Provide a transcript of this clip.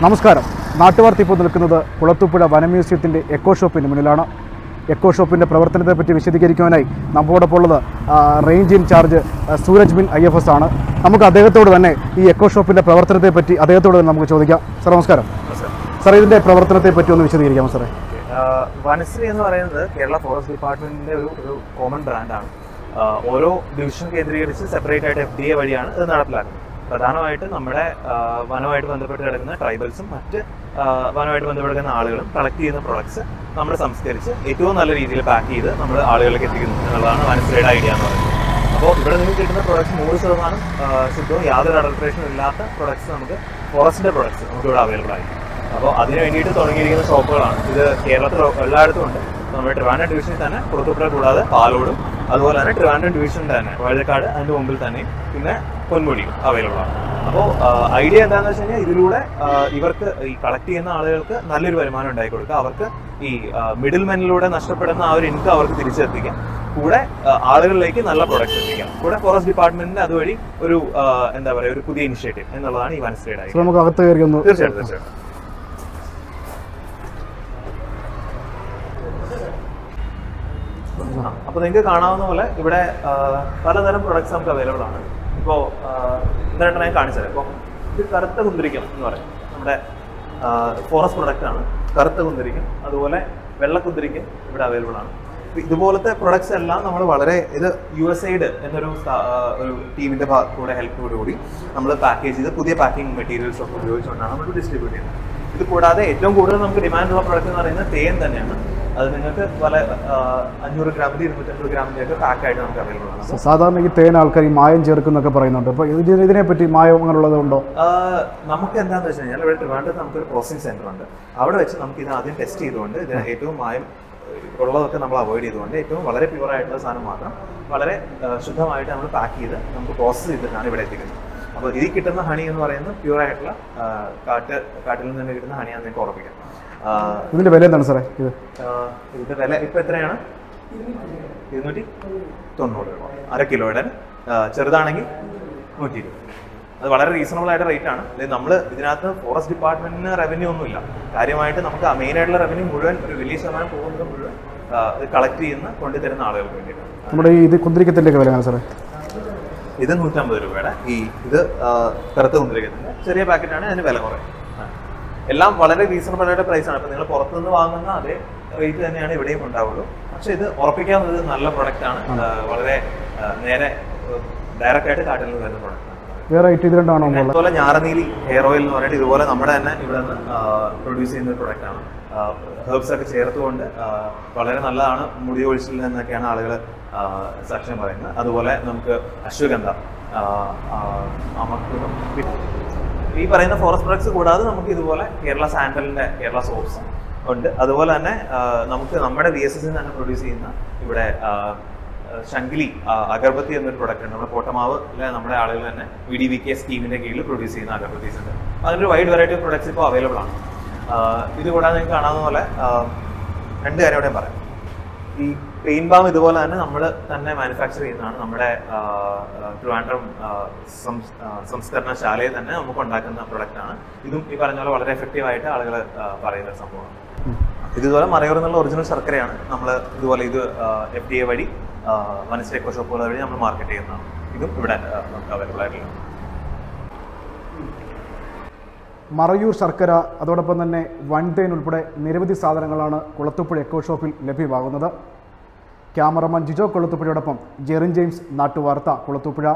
നമസ്കാരം. നാട്ടുവാർത്ത ഇപ്പോൾ നിൽക്കുന്നത് കുളത്തൂപ്പുഴ വനം മ്യൂസിയത്തിൻ്റെ എക്കോ ഷോപ്പിന് മുന്നിലാണ്. എക്കോ ഷോപ്പിൻ്റെ പ്രവർത്തനത്തെപ്പറ്റി വിശദീകരിക്കുവാനായി നമ്മോടൊപ്പം ഉള്ളത് range incharge Suraj Bin IFS ആണ്. നമുക്ക് അദ്ദേഹത്തോട് തന്നെ ഈ എക്കോ ഷോപ്പിൻ്റെ പ്രവർത്തനത്തെപ്പറ്റി അദ്ദേഹത്തോട് തന്നെ നമുക്ക് ചോദിക്കാം. സാർ നമസ്കാരം. സാർ, ഇതിൻ്റെ പ്രവർത്തനത്തെപ്പറ്റി ഒന്ന് വിശദീകരിക്കാമോ സാറേ? വനശ്രീ എന്ന് പറയുന്നത് കേരള ഫോറസ്റ്റ് ഡിപ്പാർട്ട്മെന്റിന്റെ ഒരു കോമൺ ബ്രാൻഡാണ്. ഓരോ ഡിവിഷൻ കേന്ദ്രീകരിച്ച് സെപ്പറേറ്റ് ആയിട്ട് FDA വഴിയാണ് ഇത് നടപ്പിലാക്കുന്നത്. പ്രധാനമായിട്ട് നമ്മുടെ വനവുമായിട്ട് ബന്ധപ്പെട്ട് കിടക്കുന്ന ട്രൈബൽസും മറ്റ് വനവുമായിട്ട് ബന്ധപ്പെടുന്ന ആളുകളും കളക്ട് ചെയ്യുന്ന പ്രൊഡക്ട്സ് നമ്മൾ സംസ്കരിച്ച് ഏറ്റവും നല്ല രീതിയിൽ പാക്ക് ചെയ്ത് നമ്മൾ ആളുകളിലേക്ക് എത്തിക്കുന്നു എന്നുള്ളതാണ് വനശ്രീയുടെ ഐഡിയ എന്ന് പറയുന്നത്. അപ്പോൾ ഇവിടെ നിന്ന് കിട്ടുന്ന പ്രൊഡക്ട്സ് 100% ശുദ്ധവും യാതൊരു അഡൾട്രേഷനും ഇല്ലാത്ത പ്രൊഡക്ട്സ് നമുക്ക് ഫോറസ്റ്റിന്റെ പ്രൊഡക്ട്സ് നമുക്ക് ഇവിടെ അവൈലബിൾ ആയിരിക്കും. അപ്പോൾ അതിന് വേണ്ടിയിട്ട് തുടങ്ങിയിരിക്കുന്ന ഷോപ്പുകളാണ് ഇത്. കേരളത്തിൽ എല്ലായിടത്തും ഉണ്ട്. നമ്മുടെ ട്രിവാൻഡ്രം ഡിവിഷനിൽ തന്നെ പുറത്തുപ്പുഴ കൂടാതെ പാലോടും അതുപോലെ തന്നെ ട്രിവാൻഡ്രം ഡിവിഷനിൽ തന്നെ വഴുതക്കാട് അതിൻ്റെ മുമ്പിൽ തന്നെയും പിന്നെ പൊന്മുടിയും അവൈലബിൾ ആണ്. അപ്പോൾ ഐഡിയ എന്താണെന്ന് വെച്ച് കഴിഞ്ഞാൽ ഇതിലൂടെ ഇവർക്ക് ഈ കളക്ട് ചെയ്യുന്ന ആളുകൾക്ക് നല്ലൊരു വരുമാനം ഉണ്ടാക്കി കൊടുക്കുക. അവർക്ക് ഈ മിഡിൽ മെനിലൂടെ നഷ്ടപ്പെടുന്ന ആ ഒരു ഇൻകം അവർക്ക് തിരിച്ചെത്തിക്കാം. കൂടെ ആളുകളിലേക്ക് നല്ല പ്രൊഡക്ട്സ് എത്തിക്കാം. കൂടെ ഫോറസ്റ്റ് ഡിപ്പാർട്ട്മെന്റിന് അതുവഴി ഒരു എന്താ പറയുക ഒരു പുതിയ ഇനിഷ്യേറ്റീവ് എന്നുള്ളതാണ് ഈ വനശ്രീയുടെ ഐഡിയ. നമുക്ക് അകത്ത് കയറി ഒന്ന് തീർച്ചയായിട്ടും. അപ്പോൾ നിങ്ങൾക്ക് കാണാവുന്ന പോലെ ഇവിടെ പലതരം പ്രൊഡക്ട്സ് നമുക്ക് അവൈലബിൾ ആണ്. ഇപ്പോൾ ഇതായിട്ട് ഞാൻ കാണിച്ചത്. ഇപ്പോൾ ഇത് കറുത്ത കുന്തിരിക്കം എന്ന് പറയും. നമ്മുടെ ഫോറസ്റ്റ് പ്രൊഡക്റ്റ് ആണ് കറുത്ത കുന്തിരിക്കം. അതുപോലെ വെള്ളക്കുന്തിരിക്കം ഇവിടെ അവൈലബിൾ ആണ്. ഇതുപോലത്തെ പ്രൊഡക്ട്സ് എല്ലാം നമ്മൾ വളരെ ഇത് USAID എന്നൊരു ടീമിന്റെ കൂടെ ഹെൽപ്പോടുകൂടി നമ്മൾ പാക്കേജ് ചെയ്ത് പുതിയ പാക്കിംഗ് മെറ്റീരിയൽസ് ഒക്കെ ഉപയോഗിച്ചുകൊണ്ടാണ് നമ്മൾ ഡിസ്ട്രിബ്യൂട്ട് ചെയ്യുന്നത്. ഇത് കൂടാതെ ഏറ്റവും കൂടുതൽ നമുക്ക് ഡിമാൻഡുള്ള പ്രൊഡക്റ്റ് എന്ന് പറയുന്നത് തേൻ തന്നെയാണ്. അത് നിങ്ങൾക്ക് പല 500 ഗ്രാമിൻ്റെ 250 ഗ്രാമിൻ്റെയൊക്കെ പാക്കായിട്ട് നമുക്ക് അവൈലബിൾ ആണ്. സാധാരണ ഈ തേൻ ആൾക്കാർ ഈ മായം ചേർക്കുന്നൊക്കെ പറയുന്നുണ്ട്. അപ്പോൾ ഇതിനെപ്പറ്റി മായം അങ്ങനെയുള്ളത് ഉണ്ടോ? നമുക്ക് എന്താണെന്ന് വെച്ച് കഴിഞ്ഞാൽ ഇവിടെ ട്രിവാൻഡ്രത്ത് നമുക്കൊരു പ്രോസസിംഗ് സെന്റർ ഉണ്ട്. അവിടെ വെച്ച് നമുക്ക് ഇത് ആദ്യം ടെസ്റ്റ് ചെയ്തുകൊണ്ട് ഇത് ഏറ്റവും മായം ഉള്ളതൊക്കെ നമ്മൾ അവോയ്ഡ് ചെയ്തുകൊണ്ട് ഏറ്റവും വളരെ പ്യൂർ ആയിട്ടുള്ള സാധനം മാത്രം വളരെ ശുദ്ധമായിട്ട് നമ്മൾ പാക്ക് ചെയ്ത് നമുക്ക് പ്രോസസ്സ് ചെയ്തിട്ടാണ് ഇവിടെ എത്തിക്കുന്നത്. അപ്പോൾ ഇതിൽ കിട്ടുന്ന ഹണി എന്ന് പറയുന്നത് പ്യൂർ ആയിട്ടുള്ള കാട്ടിൽ നിന്ന് കിട്ടുന്ന ഹണിയാണെന്ന് എനിക്ക് ഉറപ്പിക്കാം. ഇതിന്റെ വില എന്താണ് സാറേ? ഇതിന്റെ വില ഇപ്പൊ എത്രയാണ്? 290 രൂപ 1/2 കിലോയുടെ. ചെറുതാണെങ്കിൽ 120. അത് വളരെ റീസണബിൾ ആയിട്ട് റേറ്റ് ആണ്. നമ്മൾ ഇതിനകത്ത് ഫോറസ്റ്റ് ഡിപ്പാർട്ട്മെന്റിന് റവന്യൂ ഒന്നുമില്ല. കാര്യമായിട്ട് നമുക്ക് മെയിൻ ആയിട്ടുള്ള റവന്യൂ മുഴുവൻ ഒരു വലിയ ശതമാനം പോകുന്നത് മുഴുവൻ ഇത് കളക്ട് ചെയ്യുന്ന കൊണ്ടുതരുന്ന ആളുകൾക്ക് വേണ്ടിയിട്ടാണ്. നമ്മുടെ ഈ ഇത് കുന്തിരിക്കത്തിന്റെ വില സാറേ? ഇത് 150 രൂപയുടെ. ഇത് കറുത്ത കുന്തിരിക്കത്തിന്റെ ചെറിയ പാക്കറ്റാണ്. അതിന് വില കുറയും. എല്ലാം വളരെ റീസണബിൾ ആയിട്ട് പ്രൈസ് ആണ്. ഇപ്പൊ നിങ്ങൾ പുറത്തുനിന്ന് വാങ്ങുന്ന അതേ റേറ്റ് തന്നെയാണ് ഇവിടെയും ഉണ്ടാവുള്ളൂ. പക്ഷെ ഇത് ഉറപ്പിക്കാവുന്നത് നല്ല പ്രൊഡക്റ്റ് ആണ്. വളരെ നേരെ ഡയറക്റ്റ് ആയിട്ട് കാട്ടിൽ നിന്ന് വരുന്ന പ്രൊഡക്റ്റ് ആണ്. വേറെ ഐറ്റം ഇത് രണ്ടാണോ? അതുപോലെ ഞാറനീലി ഹെയർ ഓയിൽ എന്ന് പറഞ്ഞിട്ട് ഇതുപോലെ നമ്മുടെ തന്നെ ഇവിടെ നിന്ന് പ്രൊഡ്യൂസ് ചെയ്യുന്ന ഒരു പ്രൊഡക്റ്റ് ആണ്. ഹെർബ്സ് ഒക്കെ ചേർത്തുകൊണ്ട് വളരെ നല്ലതാണ്. മുടി ഒഴിച്ചിൽ നിന്നൊക്കെയാണ് ആളുകൾ സാക്ഷ്യം പറയുന്നത്. അതുപോലെ നമുക്ക് അശ്വഗന്ധ, അമർത്തുകം, ഈ പറയുന്ന ഫോറസ്റ്റ് പ്രൊഡക്ട്സ് കൂടാതെ നമുക്ക് ഇതുപോലെ കേരള സാൻഡലിന്റെ കേരള സോപ്സ് ഉണ്ട്. അതുപോലെ തന്നെ നമുക്ക് നമ്മുടെ VSS തന്നെ പ്രൊഡ്യൂസ് ചെയ്യുന്ന ഇവിടെ ശങ്കിലി അഗർബത്തി എന്നൊരു പ്രൊഡക്റ്റ് ഉണ്ട്. നമ്മുടെ കോട്ടമാവിലെ നമ്മുടെ ആളുകൾ തന്നെ VDVK സ്കീമിന്റെ കീഴിൽ പ്രൊഡ്യൂസ് ചെയ്യുന്ന അഗർബത്തീസ് ഉണ്ട്. അതിനൊരു വൈഡ് വെറൈറ്റി ഓഫ് പ്രൊഡക്ട്സ് ഇപ്പോൾ അവൈലബിൾ ആണ്. ഇത് കൂടാതെ നിങ്ങൾക്ക് കാണാവുന്ന പോലെ 2 കാര്യം ഇവിടെ പറയാം. ഈ പെയിൻ ബാം ഇതുപോലെ തന്നെ നമ്മൾ തന്നെ മാനുഫാക്ചർ ചെയ്യുന്നതാണ്. നമ്മുടെ ട്രിവാൻഡ്രം സംസ്കരണശാലയിൽ തന്നെ നമുക്ക് ഉണ്ടാക്കുന്ന പ്രൊഡക്റ്റ് ആണ്. ഇതും ഈ പറഞ്ഞ പോലെ വളരെ എഫക്റ്റീവായിട്ട് ആളുകൾ പറയുന്ന ഒരു സംഭവമാണ്. ഇതുപോലെ മറയൂർ എന്നുള്ള ഒറിജിനൽ ശർക്കരയാണ് നമ്മൾ ഇതുപോലെ ഇത് FDA വഴി വനശ്രീ എക്കോ ഷോപ്പുകൾ വഴി നമ്മൾ മാർക്കറ്റ് ചെയ്യുന്നതാണ്. ഇതും ഇവിടെ നമുക്ക് അവൈലബിൾ ആയിട്ടുള്ള മറയൂർ ശർക്കര, അതോടൊപ്പം തന്നെ വൻതേൻ ഉൾപ്പെടെ നിരവധി സാധനങ്ങളാണ് കുളത്തൂപ്പുഴ എക്കോ ഷോപ്പിൽ ലഭ്യമാകുന്നത്. ക്യാമറമാൻ ജിജോ കൊളുത്തുപുഴയോടൊപ്പം ജെറിൻ ജെയിംസ്, നാട്ടുവാർത്ത, കുളത്തൂപ്പുഴ.